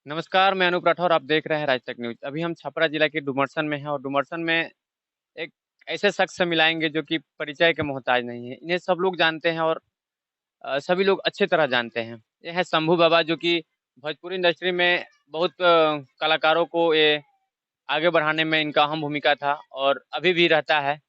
नमस्कार, मैं अनूप राठौर, आप देख रहे हैं राज तक न्यूज़। अभी हम छपरा जिला के डुमरसन में हैं और डुमरसन में एक ऐसे शख्स से मिलाएँगे जो कि परिचय के मोहताज नहीं है। इन्हें सब लोग जानते हैं और सभी लोग अच्छी तरह जानते हैं। ये हैं शंभू बाबा जो कि भोजपुरी इंडस्ट्री में बहुत कलाकारों को ये आगे बढ़ाने में इनका अहम भूमिका था और अभी भी रहता है।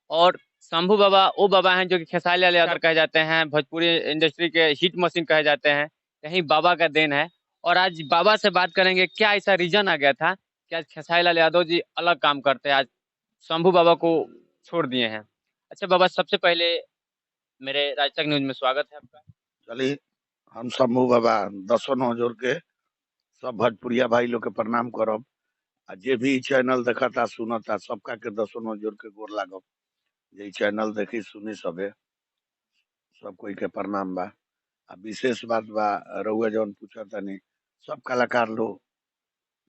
और शंभू बाबा वो बाबा हैं जो कि खेसारी लाल यादव कहे जाते हैं, भोजपुरी इंडस्ट्री के हिट मशीन कहे जाते हैं। यही बाबा का देन है और आज बाबा से बात करेंगे, क्या ऐसा रीज़न आ गया था कि आज खेसारी लाल यादव जी अलग काम करते हैं, आज शंभू बाबा को छोड़ दिए हैं। अच्छा बाबा, सबसे पहले मेरे राज तक न्यूज़ में स्वागत है आपका। चलिए, हम समूह बाबा दसों नौ जोड़ के सब भोजपुरिया भाई लोग के प्रणाम करब। आ जे भी इ चैनल देखता सुनता सबका के दसों नौ जोड़ के गोर लागब। जे इ चैनल देखी सुनी सबे सब कोई के प्रणाम बा। आ विशेष बात बा, रउआ जौन पूछतानी, सब कलाकार लोग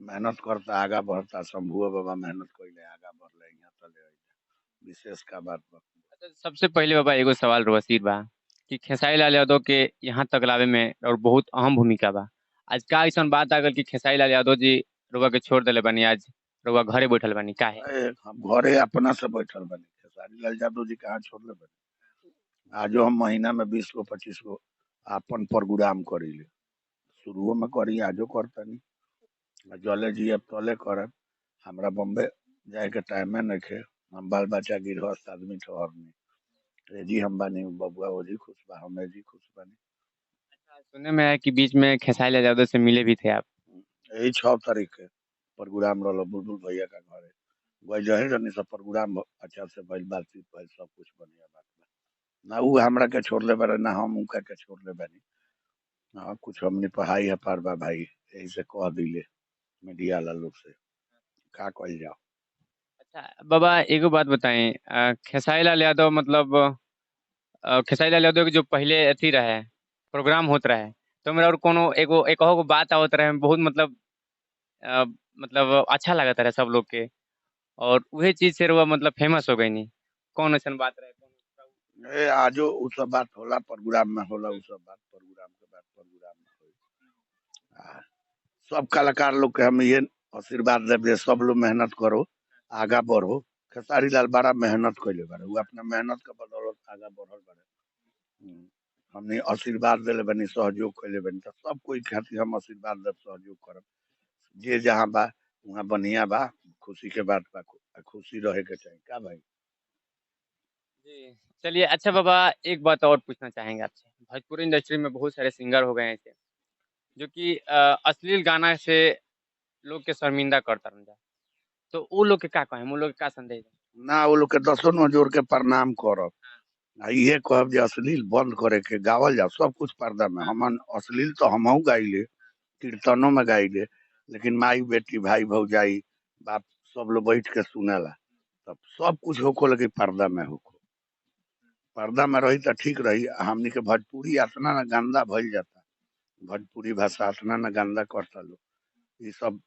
मेहनत करता, आगा बढ़ता। शंभुआ बाबा मेहनत कइले, आगा बढ़ले, यहाँ तले अइले। विशेष का बात बा। अच्छा, सबसे पहले बाबा एगो सवाल रउआ बा कि खेसारी लाल यादव के यहाँ तक लावे में और बहुत अहम भूमिका बा। आज का ऐसन बात आ गइल कि खेसारी लाल यादव जी रउआ के छोड़ देले बानी, आज रउआ घरे बैठल बानी, काहे? हम घरे अपना से बैठल बनी, खेसारी लाल यादव जी कहाँ छोड़ले बनी। आजो हम महीना में 20 गो 25 गो आपन प्रोग्राम करीले। शुरुओ में करी, आजो करतनी। जले जी अब तले करब। हमरा बॉम्बे जाए के टाइमे नइखे। हम बाल बच्चा गृहस्थ आदमी ठहरनी। जी हम बानी, बबुआ ओजी खुश बा, हमें जी खुश बानी। सुनने में आया कि बीच में खेसारी लाल यादव से मिले भी थे आप। यही 6 तारीख के प्रोग्राम रहा बुलबुल भैया का घरे। वही रहे रहनी सब प्रोग्राम अच्छा से भइल, बातचीत भइल, सब कुछ बढ़िया बात बा। ना उ हमरा के छोड़ले बारे, ना हम उनका के छोड़ले बानी। हाँ, कुछ हमने पढ़ाई है पार बा भाई, यही से कह दिले मीडिया वाला लोग से का कइल जाओ। अच्छा बाबा, एगो बात बताएं, खेसारी लाल यादव मतलब खेसारी लाल यादव के जो पहले अथी रहे प्रोग्राम होत रहे, तो मेरा और कोनो एगो एक गो बात आवत रहे बहुत मतलब अ, मतलब अच्छा लागत रहे सब लोग के और उहे चीज से रउआ मतलब फेमस हो गई नी। कौन ऐसन बात रहे ए आजो उ सब बात होला, प्रोग्राम में होला उ सब बात, प्रोग्राम के बाद प्रोग्राम में होई। आ, सब कलाकार लोग के हम ये आशीर्वाद देब जे सब लोग मेहनत करो, आगा बढ़ो। खेसारी लाल बड़ा मेहनत कइले बारे, उ अपना मेहनत के बदौलत आगा बढ़ल बारे। हम्म, हमने आशीर्वाद दिले बनी, सहयोग कइले बनी, तो सब कोई खातिर हम आशीर्वाद देब, सहयोग करब। जे जहाँ बा वहाँ बढ़िया बा, खुशी के बात बा। खुशी रहे के चाहिए का भाई। जी, चलिए अच्छा बाबा, एक बात और पूछना चाहेंगे आपसे। भोजपुरी इंडस्ट्री में बहुत सारे सिंगर हो गए हैं ऐसे, जो कि अश्लील गाना से लोग के शर्मिंदा करता रहता। तो उ लोग के का कहें? उ लोग के का संदेश दें? ना वो लोग के दसों नौ जोड़ के प्रणाम करब। आ इहे कहब जे अश्लील बंद करे के, गावल जाओ सब कुछ पर्दा में। हमन अश्लील तो हमहू गाइले, कीर्तनों में गाइले, लेकिन माई बेटी भाई भौजाई बाप सब लोग बैठ के सुनेला। तब सब कुछ होको लगे पर्दा में होको। पर्दा में रही तो ठीक रही। हमनी के भोजपुरी इतना ना गंदा भइल जाता, भोजपुरी भाषा इतना ना गंदा करता लोग। ये सब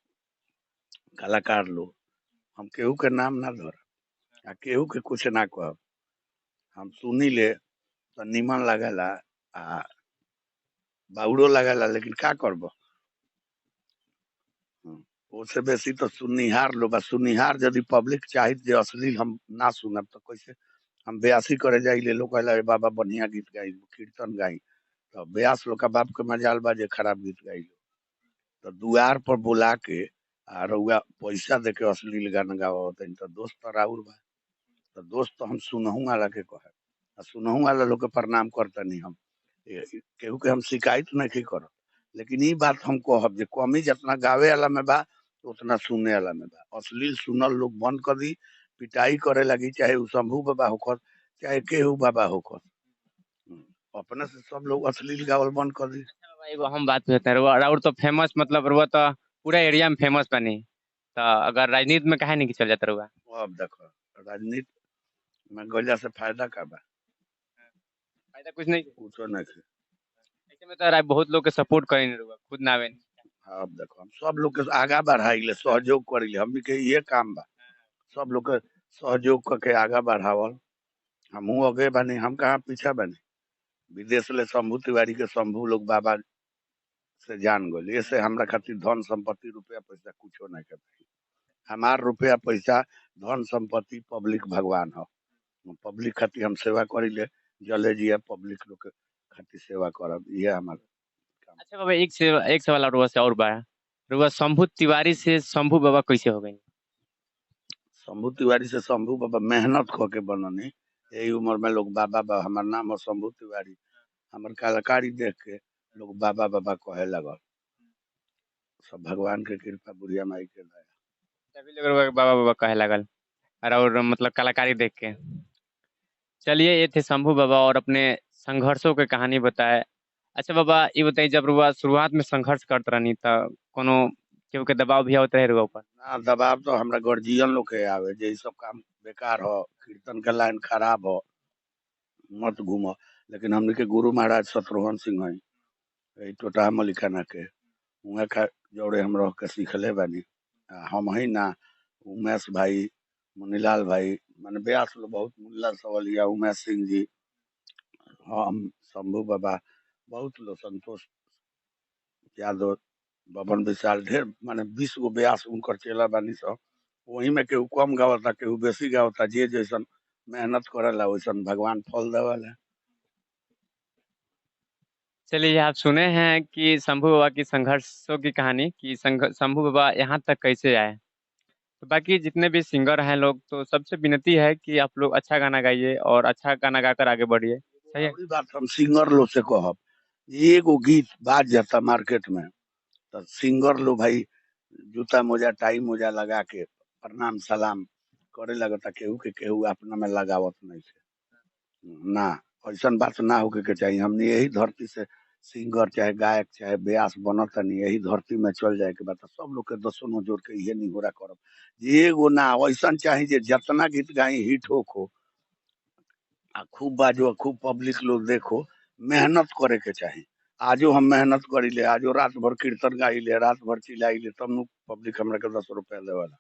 कलाकार लोग, हम केहू के नाम ना धर आ केहू के कुछ ना कहब। हम सुनी ले तो निमन लगेला, आ बाउरो लगेला, लेकिन का करब। ओसे बेसी तो सुनिहार लोग बा। सुनिहार यदि पब्लिक चाहित जे अश्लील हम ना सुनब तो कैसे। हम बयासी करे जाइले, लोग कहला बाबा बढ़िया गीत गाई, कीर्तन गाई। तो ब्यास लोग का बाप के मजाल बा जे खराब गीत गाई। तो दुआर पर बुला के आ रउआ पैसा दे के अश्लील गाना गावतनी तो दोस्त तो राउर बा। तो दोस्त तो हम सुनहु वाला के कहे, आ सुनहु वाला लोग के प्रणाम करतनी हम। केहू के हम शिकायत नहीं करब, लेकिन ई बात हम कहब जे कमी जितना गावे वाला में बा उतना सुने वाला में बा। अश्लील सुनल लोग बंद कर दी, पिटाई करे लगी, चाहे उ शंभू बाबा होकर चाहे केहू बाबा होकर। अपने से सब लोग अश्लील गावल बंद कर दी। अच्छा बाबा, एगो हम बात पूछते हैं, रउआ राउर तो फेमस मतलब रउआ तो पूरा एरिया में फेमस बानी। तो अगर राजनीति में काहे नहीं चल जाता रउआ? अब देखो, राजनीति में गइला से फायदा का बा, फायदा कुछ नहीं है। कुछो नहीं। ऐसे में तो बहुत लोग के सपोर्ट करें रउआ, खुद ना आवे। अब देखो, हम सब लोग के आगा बढ़ाइले, सहयोग करिले, हमनी के ये काम बा। सब लोग के सहयोग करके आगा बढ़ावल। हमहू आगे बनी, हम कहाँ पीछा बनी। विदेश ले शंभू तिवारी के शंभू लोग बाबा से जान गइल। ऐसे हमरा खातिर धन संपत्ति रुपया पैसा कुछो नहीं के चाही। हमार रुपया पैसा धन संपत्ति पब्लिक भगवान ह। पब्लिक खातिर हम सेवा करिले, जले जिया पब्लिक लोग के खातिर सेवा करब, ये हमार काम। अच्छा बाबा, एक सवाल और से और बा। रुआ शंभू तिवारी से शंभू बाबा कैसे हो गई? शंभू तिवारी से शंभू बाबा मेहनत क के बननी। यही उम्र में लोग बाबा बा, हमार नाम है शंभू तिवारी। हमार कलाकारी देख के लोग बाबा बाबा कहे लगल। सब भगवान के कृपा, बुढ़िया माई के दया। सभी लोग रुआ के बाबा बाबा कहे लगल। और मतलब कलाकारी देख के। चलिए, ये थे शंभू बाबा और अपने संघर्षों के कहानी बताए। अच्छा बाबा, ये बताइए, जब रुआ शुरुआत में संघर्ष करत रहनी था, कोनो केहू के दबाव भी आवत रहे रुआ ऊपर? ना दबाव तो हमरा गर्जियन लोग के आवे जे इ सब काम बेकार हो, कीर्तन के लाइन खराब हो, मत घूमो। लेकिन हमने के गुरु महाराज शत्रुघ्न सिंह हई, यही टोटा मलिकाना के, उहाँ का जोड़े हम रह के सीखले बानी। हम ही ना, उमेश भाई, मुनीलाल भाई, माने व्यास लोग बहुत, मुनीलाल सवलिया, उमेश सिंह जी, हम, शंभू बाबा, बहुत लोग, संतोष यादव, बबन विशाल, ढेर माने 20 गो व्यास उनकर चेला बानी सब। वही में केहू कम गावता, केहू बेसी गावता, जे जैसन मेहनत करेला वैसन भगवान फल देवेला। चलिए, आप सुने हैं कि शंभू बाबा की संघर्षों की कहानी, कि शंभू बाबा यहाँ तक कैसे आए। तो बाकी जितने भी सिंगर हैं लोग, तो सबसे विनती है कि आप लोग अच्छा गाना गाइए और अच्छा गाना गाकर आगे बढ़िए। सही है। और बात हम सिंगर लोग से कहब, एगो गीत बाज जाता मार्केट में तो सिंगर लोग भाई जूता मोजा टाई मोजा लगा के प्रणाम सलाम करे लगता, केहू के केहू अपना में लगावत नहीं है ना। ऐसा बात ना होके के चाहिए। हमने यही धरती से सिंगर चाहे गायक चाहे व्यास बनत नहीं, यही धरती में चल जाए के बाद सब लोग के दसों नो जोड़ के ये निहोरा करब जे एगो ना ऐसा चाहिए जे जितना गीत गाई हिट हो खूब बाजो, खूब पब्लिक लोग देखो, मेहनत करे के चाहिए। आजो हम मेहनत करीले, आजो रात भर कीर्तन गाइले, रात भर चिल्लाइले, तब नु पब्लिक हमरा के 10 रुपया देवेला।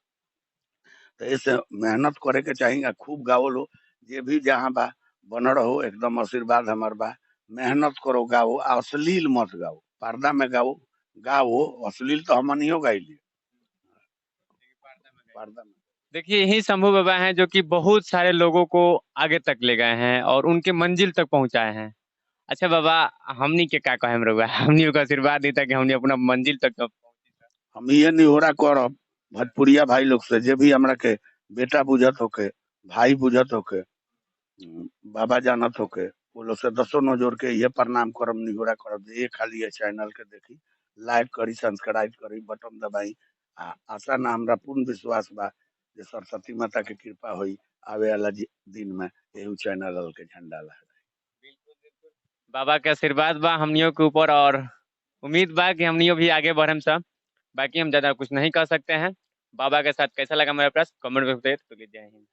तो ऐसे मेहनत करे के चाहिए, खूब गाओ लो, जे भी जहाँ बा बन रहो, एकदम आशीर्वाद हमार बा। मेहनत करो, गाओ, अश्लील मत गाओ, पर्दा में गाओ, गाओ अश्लील तो हमनियो गाइले पर्दा में। देखिए, यही शंभू बाबा हैं जो कि बहुत सारे लोगों को आगे तक ले गए हैं और उनके मंजिल तक पहुंचाए हैं। अच्छा बाबा, हमनी के का कहे रहुआ? हमनी को आशीर्वाद देता कि हमनी अपना मंजिल तक पहुंची। हम ये निहोरा करब भोजपुरिया भाई लोग से, जे भी हमरा के बेटा बुझत होके, भाई बुझत होके, बाबा जानत होके, वो लोग से दसों नो जोड़ के ये प्रणाम करब, निहोरा करब, ये खाली ये चैनल के देखी, लाइक करी, सब्सक्राइब करी, बटन दबाई। आशा ना हमरा पूर्ण विश्वास बा जे सरस्वती माता के कृपा होई, आवे वाला दिन में यही चैनल के झंडा लहराई। बिल्कुल बिल्कुल। बाबा के आशीर्वाद बा हमनियों के ऊपर और उम्मीद बा कि हमनियों भी आगे बढ़म सब। बाकी हम ज्यादा कुछ नहीं कर सकते हैं। बाबा के साथ कैसा लगा मेरा प्रश्न कमेंट में बताइए। तो जय हिंद।